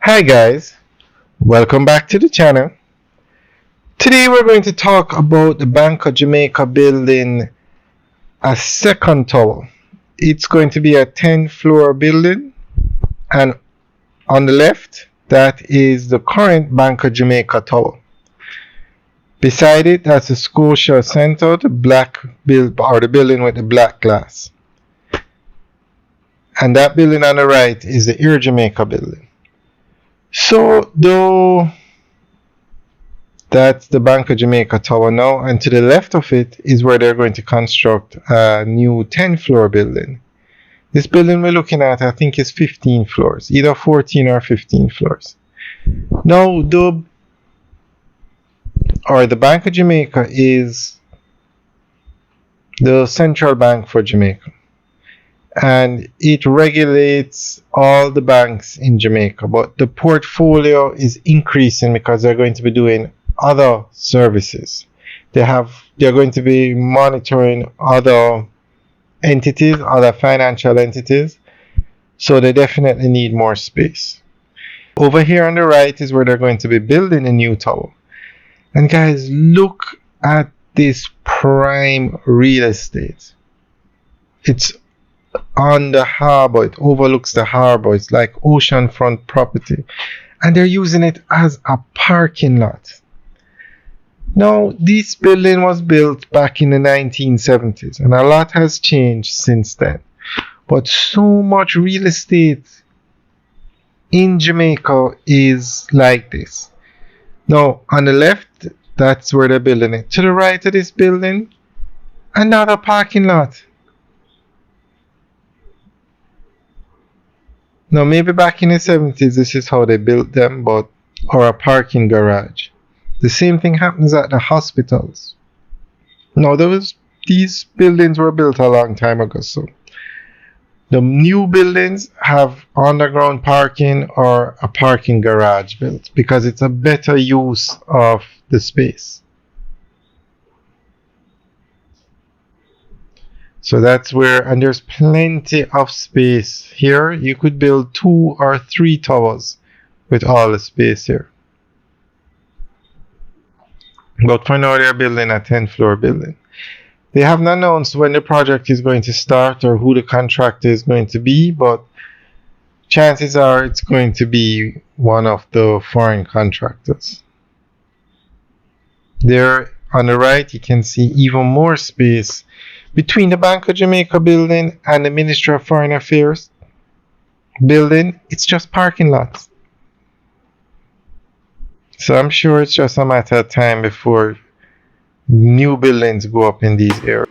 Hi guys, welcome back to the channel. Today we're going to talk about the Bank of Jamaica building a second tower. It's going to be a 10-floor building, and on the left that is the current Bank of Jamaica tower. Beside it, that's the Scotia Center, the building with the black glass. And that building on the right is the Air Jamaica building. So though that's the Bank of Jamaica tower now, and to the left of it is where they're going to construct a new 10-floor building. This building we're looking at, I think, is 15 floors, either 14 or 15 floors. Now the Bank of Jamaica is the central bank for Jamaica, and it regulates all the banks in Jamaica, but the portfolio is increasing because they're going to be doing other services. They're going to be monitoring other entities, other financial entities, so they definitely need more space. Over here on the right is where they're going to be building a new tower. And guys, look at this prime real estate. It's on the harbor, it overlooks the harbor, it's like oceanfront property, and they're using it as a parking lot. Now, this building was built back in the 1970s, and a lot has changed since then, but so much real estate in Jamaica is like this. Now, on the left, that's where they're building it. To the right of this building, another parking lot. Now, maybe back in the 70s, this is how they built them, or a parking garage. The same thing happens at the hospitals. Now, these buildings were built a long time ago, so the new buildings have underground parking or a parking garage built because it's a better use of the space. So that's where, and there's plenty of space here. You could build 2 or 3 towers with all the space here. But for now, they're building a 10-floor building. They haven't announced when the project is going to start or who the contractor is going to be, but chances are it's going to be one of the foreign contractors. There on the right, you can see even more space between the Bank of Jamaica building and the Ministry of Foreign Affairs building. It's just parking lots. So I'm sure it's just a matter of time before new buildings go up in these areas.